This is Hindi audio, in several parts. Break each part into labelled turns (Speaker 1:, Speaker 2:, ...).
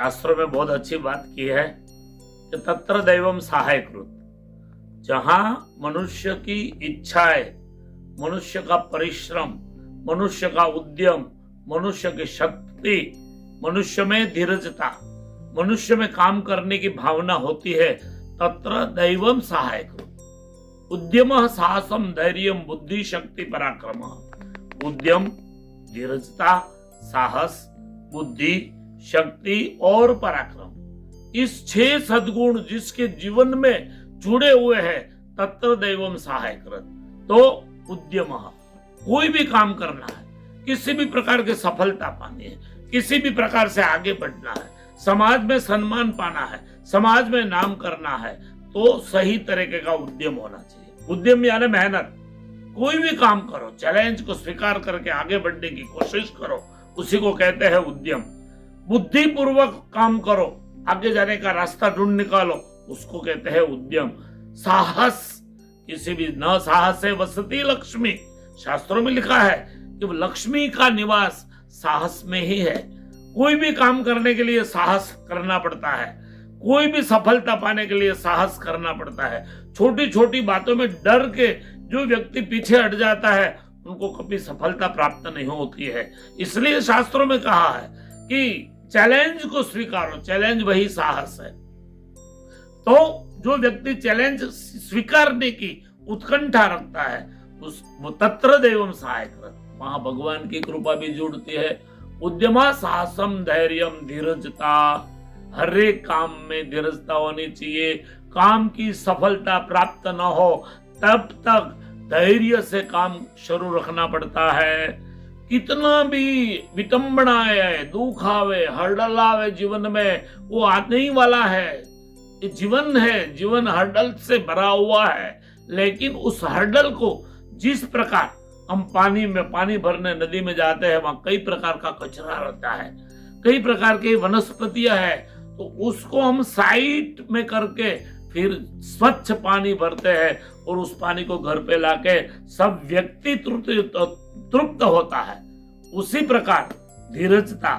Speaker 1: शास्त्रों में बहुत अच्छी बात की है कि तत्र दैवम सहायकृत। जहां मनुष्य की इच्छाएं, मनुष्य का परिश्रम, मनुष्य का उद्यम, मनुष्य की शक्ति, मनुष्य में धीरजता, मनुष्य में काम करने की भावना होती है, तत्र दैवम सहायकृत। उद्यम साहसम धैर्यम बुद्धि शक्ति पराक्रम। उद्यम, धीरजता, साहस, बुद्धि, शक्ति और पराक्रम, इस 6 सद्गुण जिसके जीवन में जुड़े हुए हैं, तत्र दैवम सहायकृत। तो उद्यम, कोई भी काम करना है, किसी भी प्रकार की सफलता पानी है, किसी भी प्रकार से आगे बढ़ना है, समाज में सम्मान पाना है, समाज में नाम करना है, तो सही तरीके का उद्यम होना चाहिए। उद्यम यानी मेहनत। कोई भी काम करो, चैलेंज को स्वीकार करके आगे बढ़ने की कोशिश करो, उसी को कहते हैं उद्यम। बुद्धि पूर्वक काम करो, आगे जाने का रास्ता ढूंढ निकालो, उसको कहते हैं उद्यम। साहस, किसी भी न साहस है वसती लक्ष्मी। शास्त्रों में लिखा है कि लक्ष्मी का निवास साहस में ही है। कोई भी काम करने के लिए साहस करना पड़ता है, कोई भी सफलता पाने के लिए साहस करना पड़ता है। छोटी छोटी बातों में डर के जो व्यक्ति पीछे हट जाता है, उनको कभी सफलता प्राप्त नहीं होती है। इसलिए शास्त्रों में कहा है कि चैलेंज को स्वीकारो, चैलेंज वही साहस है। तो जो व्यक्ति चैलेंज स्वीकारने की उत्कंठा रखता है, वो तत्र दैवम सहायकृत, वहां भगवान की कृपा भी जुड़ती है। उद्यमा साहसम धैर्यम धीरजता, हर एक काम में धीरजता होनी चाहिए। काम की सफलता प्राप्त न हो तब तक धैर्य से काम शुरू रखना पड़ता है। कितना भी विटंबना आए, दुख आवे, हर्डल आवे जीवन में, वो आने ही वाला है। ये जीवन है, जीवन हर्डल से भरा हुआ है। लेकिन उस हर्डल को जिस प्रकार हम पानी भरने नदी में जाते हैं, वहां कई प्रकार का कचरा रहता है, कई प्रकार की वनस्पतियां है, तो उसको हम साइड में करके फिर स्वच्छ पानी भरते हैं और उस पानी को घर पे लाके सब व्यक्ति तृप्त होता है। उसी प्रकार धीरजता,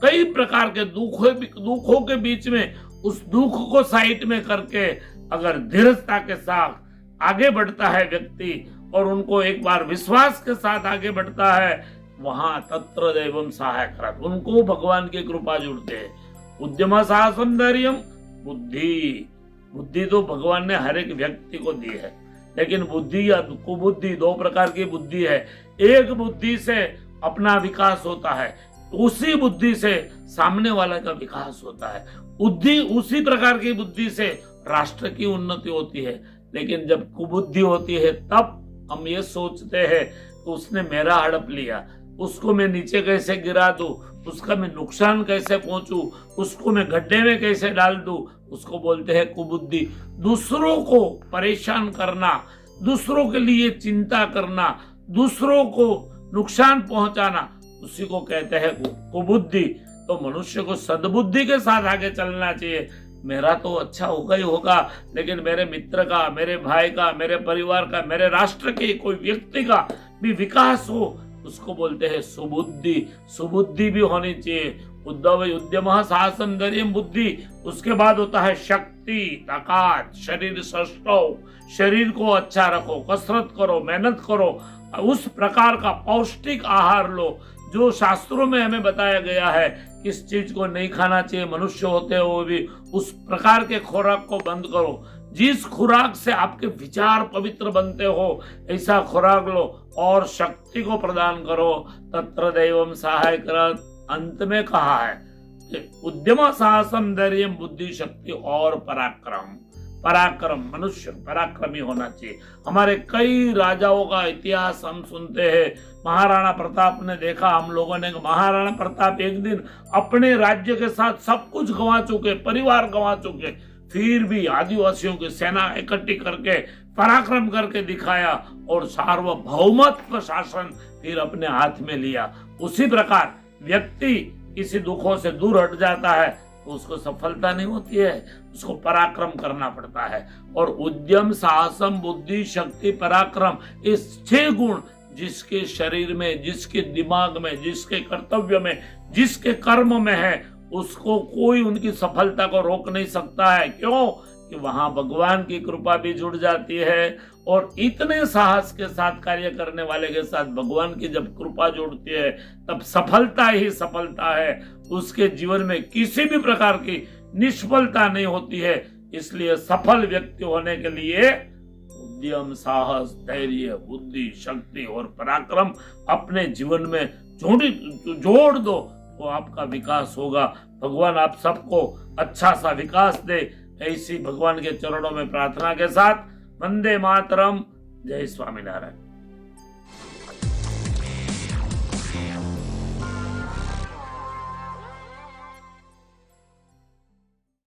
Speaker 1: कई प्रकार के दुखों के बीच में उस दुख को साइड में करके अगर धीरजता के साथ आगे बढ़ता है व्यक्ति, और उनको एक बार विश्वास के साथ आगे बढ़ता है, वहां तत्र दैवम सहायकृत, उनको भगवान की कृपा जुड़ते है। उद्यम साहसम धैर्यम बुद्धि, बुद्धि तो भगवान ने हर एक व्यक्ति को दी है, लेकिन बुद्धि या कुबुद्धि, 2 प्रकार की बुद्धि है। एक बुद्धि से अपना विकास होता है, उसी बुद्धि से सामने वाले का विकास होता है। बुद्धि, उसी प्रकार की बुद्धि से राष्ट्र की उन्नति होती है। लेकिन जब कुबुद्धि होती है, तब हम ये सोचते हैं कि उसने मेरा हड़प लिया, उसको मैं नीचे कैसे गिरा दूं, उसका मैं नुकसान कैसे पहुंचूं, उसको मैं गड्ढे में कैसे डाल दूं, उसको बोलते हैं कुबुद्धि। दूसरों को परेशान करना, दूसरों के लिए चिंता करना, दूसरों को नुकसान पहुंचाना, उसी को कहते हैं कुबुद्धि। तो मनुष्य को सद्बुद्धि के साथ आगे चलना चाहिए। मेरा तो अच्छा होगा ही होगा, लेकिन मेरे मित्र का, मेरे भाई का, मेरे परिवार का, मेरे राष्ट्र के कोई व्यक्ति का भी विकास हो, उसको बोलते हैं सुबुद्धि। सुबुद्धि भी होनी चाहिए। उद्यम साहसम धैर्यम बुद्धि, उसके बाद होता है शक्ति, ताकत, शरीर सष्टौ, शरीर को अच्छा रखो, कसरत करो, मेहनत करो, उस प्रकार का पौष्टिक आहार लो जो शास्त्रों में हमें बताया गया है। किस चीज को नहीं खाना चाहिए, मनुष्य होते हो भी उस प्रकार के खुराक को बंद करो। जिस खुराक से आपके विचार पवित्र बनते हो, ऐसा खुराक लो और शक्ति को प्रदान करो। तत्र दैवम सहायकृत। अंत में कहा है कि उद्यम साहसम धैर्यम बुद्धि शक्ति और पराक्रम। पराक्रम, मनुष्य पराक्रमी होना चाहिए। हमारे कई राजाओं का इतिहास हम सुनते हैं। महाराणा प्रताप ने देखा हम लोगों ने, महाराणा प्रताप एक दिन अपने राज्य के साथ सब कुछ गंवा चुके, परिवार गंवा चुके, फिर भी आदिवासियों की सेना इकट्ठी करके पराक्रम करके दिखाया और सार्वभौमत्व शासन फिर अपने हाथ में लिया। उसी प्रकार व्यक्ति किसी दुखों से दूर हट जाता है तो उसको सफलता नहीं होती है, उसको पराक्रम करना पड़ता है। और उद्यम साहसम बुद्धि शक्ति पराक्रम, इस 6 गुण जिसके शरीर में, जिसके दिमाग में, जिसके कर्तव्य में, जिसके कर्म में है, उसको कोई उनकी सफलता को रोक नहीं सकता है। क्यों? कि वहां भगवान की कृपा भी जुड़ जाती है, और इतने साहस के साथ कार्य करने वाले के साथ भगवान की जब कृपा जुड़ती है तब सफलता ही सफलता है। उसके जीवन में किसी भी प्रकार की निष्फलता नहीं होती है। इसलिए सफल व्यक्ति होने के लिए उद्यम, साहस, धैर्य, बुद्धि, शक्ति और पराक्रम अपने जीवन में जोड़ दो तो आपका विकास होगा। भगवान आप सबको अच्छा सा विकास दे, ऐसी भगवान के चरणों में प्रार्थना के साथ वंदे मातरम। जय स्वामीनारायण।